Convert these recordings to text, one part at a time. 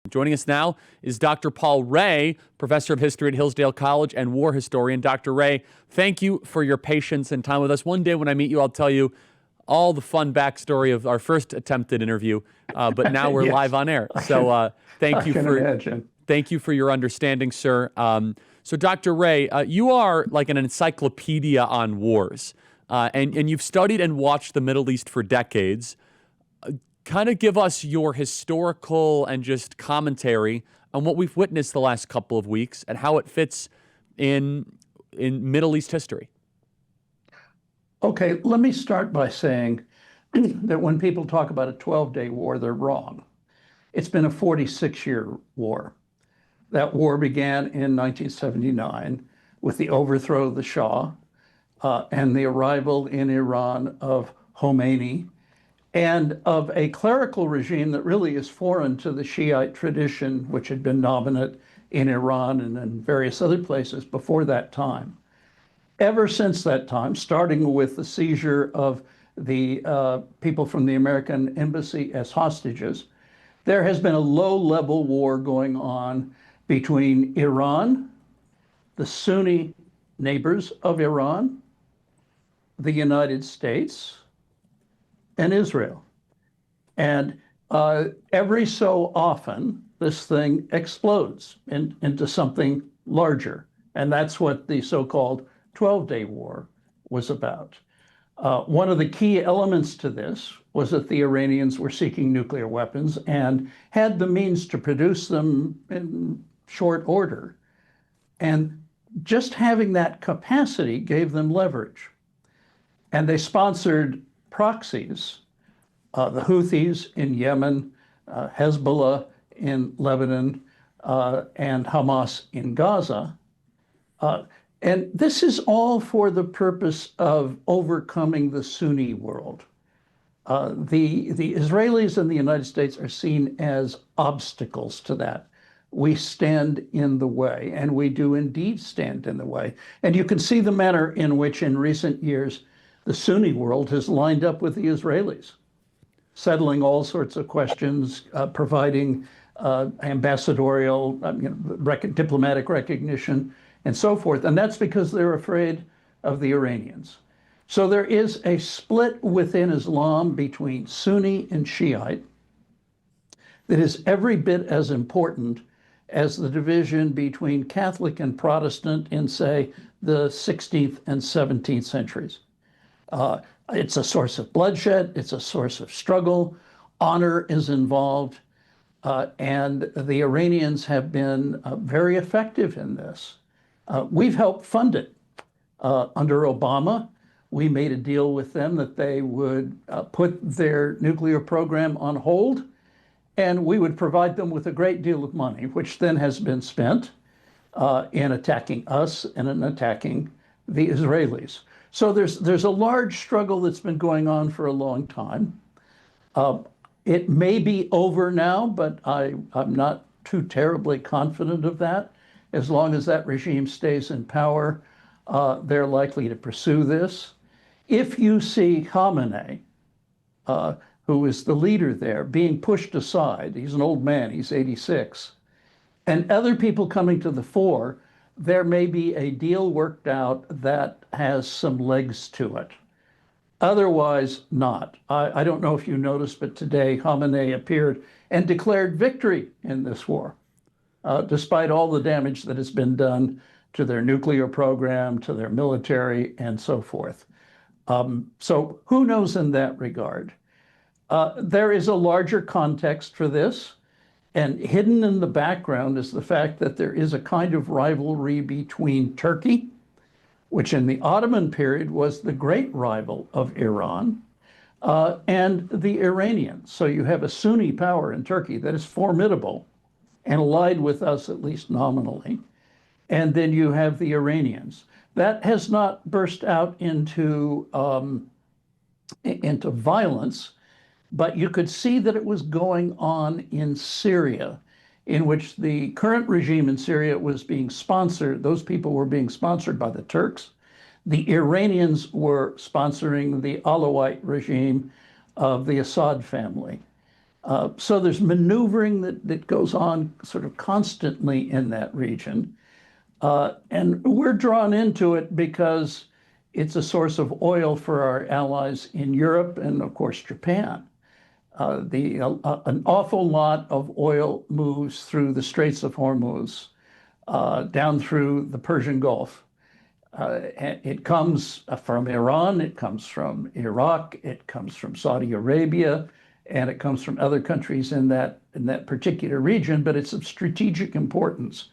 Joining us now is Dr. Paul Rahe, professor of history at Hillsdale College and war historian. Dr. Rahe, thank you for your patience and time with us. One day when I meet you, I'll tell you all the fun backstory of our first attempted interview, but now we're Yes. live on air. So thank you imagine. for your understanding, sir. So Dr. Rahe, you are like an encyclopedia on wars, and you've studied and watched the Middle East for decades. Kind of give us your historical and just commentary on what we've witnessed the last couple of weeks and how it fits in Middle East history. Okay, let me start by saying that when people talk about a 12-day war, they're wrong. It's been a 46-year war. That war began in 1979 with the overthrow of the Shah and the arrival in Iran of Khomeini, and of a clerical regime that really is foreign to the Shiite tradition, which had been dominant in Iran and in various other places before that time. Ever since that time, starting with the seizure of the people from the American embassy as hostages, there has been a low-level war going on between Iran, the Sunni neighbors of Iran, the United States, and Israel. And every so often, this thing explodes into something larger. And that's what the so-called 12-day war was about. One of the key elements to this was that the Iranians were seeking nuclear weapons and had the means to produce them in short order. And just having that capacity gave them leverage. And they sponsored proxies, the Houthis in Yemen, Hezbollah in Lebanon, and Hamas in Gaza. And this is all for the purpose of overcoming the Sunni world. The Israelis and the United States are seen as obstacles to that. We stand in the way, and we do indeed stand in the way. And you can see the manner in which in recent years the Sunni world has lined up with the Israelis, settling all sorts of questions, providing ambassadorial, diplomatic recognition, and so forth. And that's because they're afraid of the Iranians. So there is a split within Islam between Sunni and Shiite that is every bit as important as the division between Catholic and Protestant in, say, the 16th and 17th centuries. It's a source of bloodshed, it's a source of struggle, honor is involved, and the Iranians have been very effective in this. We've helped fund it. Under Obama, we made a deal with them that they would put their nuclear program on hold, and we would provide them with a great deal of money, which then has been spent in attacking us and in attacking the Israelis. So there's a large struggle that's been going on for a long time. It may be over now, but I'm not too terribly confident of that. As long as that regime stays in power, they're likely to pursue this. If you see Khamenei, who is the leader there, being pushed aside, he's an old man, he's 86, and other people coming to the fore, there may be a deal worked out that has some legs to it. Otherwise, not. I don't know if you noticed, but today Khamenei appeared and declared victory in this war, despite all the damage that has been done to their nuclear program, to their military, and so forth. So who knows in that regard? There is a larger context for this. And hidden in the background is the fact that there is a kind of rivalry between Turkey, which in the Ottoman period was the great rival of Iran, and the Iranians. So you have a Sunni power in Turkey that is formidable and allied with us, at least nominally. And then you have the Iranians. That has not burst out into violence, but you could see that it was going on in Syria, in which the current regime in Syria was being sponsored. Those people were being sponsored by the Turks. The Iranians were sponsoring the Alawite regime of the Assad family. So there's maneuvering that goes on sort of constantly in that region. And we're drawn into it because it's a source of oil for our allies in Europe and, of course, Japan. An awful lot of oil moves through the Straits of Hormuz, down through the Persian Gulf. It comes from Iran, it comes from Iraq, it comes from Saudi Arabia, and it comes from other countries in that particular region, but it's of strategic importance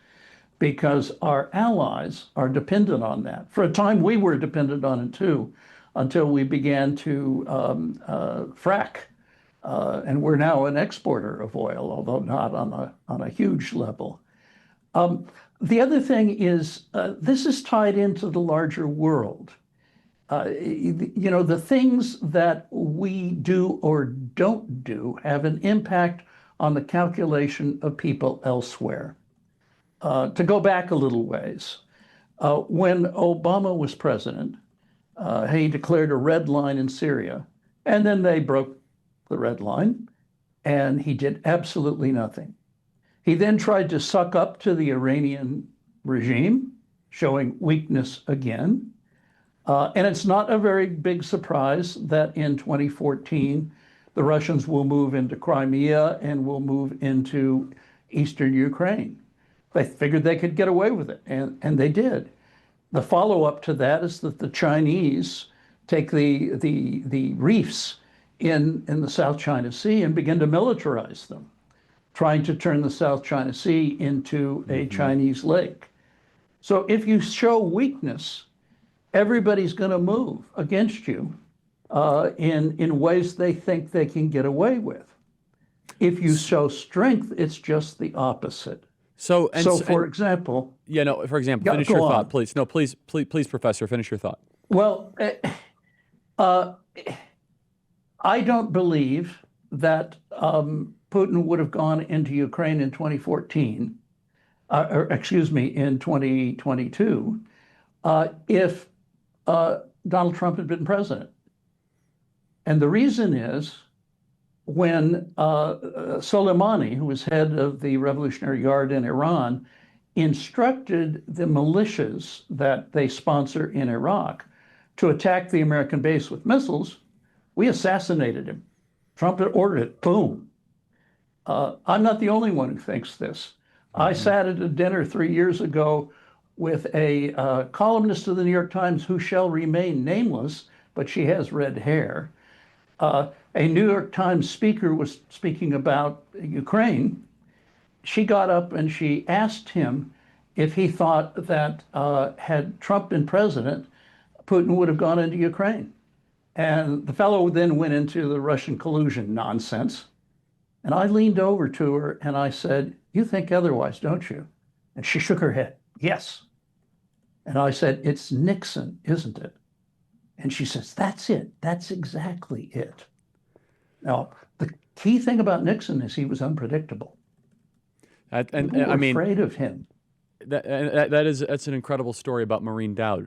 because our allies are dependent on that. For a time, we were dependent on it too, until we began to frack. And we're now an exporter of oil, although not on a huge level. The other thing is this is tied into the larger world. The things that we do or don't do have an impact on the calculation of people elsewhere. To go back a little ways, when Obama was president, he declared a red line in Syria, and then they broke the red line, and he did absolutely nothing. He then tried to suck up to the Iranian regime, showing weakness again. And it's not a very big surprise that in 2014, the Russians will move into Crimea and will move into eastern Ukraine. They figured they could get away with it, and they did. The follow-up to that is that the Chinese take the reefs in the South China Sea and begin to militarize them, trying to turn the South China Sea into a Chinese lake. So if you show weakness, everybody's going to move against you in ways they think they can get away with. If you show strength, it's just the opposite. So, for example, finish your thought, please. No, please, Professor, finish your thought. Well, I don't believe that Putin would have gone into Ukraine in 2014, in 2022, if Donald Trump had been president. And the reason is when Soleimani, who was head of the Revolutionary Guard in Iran, instructed the militias that they sponsor in Iraq to attack the American base with missiles, we assassinated him. Trump had ordered it, boom. I'm not the only one who thinks this. I sat at a dinner 3 years ago with a columnist of the New York Times who shall remain nameless, but she has red hair. A New York Times speaker was speaking about Ukraine. She got up and she asked him if he thought that had Trump been president, Putin would have gone into Ukraine. And the fellow then went into the Russian collusion nonsense. And I leaned over to her and I said, "You think otherwise, don't you?" And she shook her head, "Yes." And I said, "It's Nixon, isn't it?" And she says, "That's it. That's exactly it." Now, the key thing about Nixon is he was unpredictable. People were afraid of him. That's an incredible story about Maureen Dowd.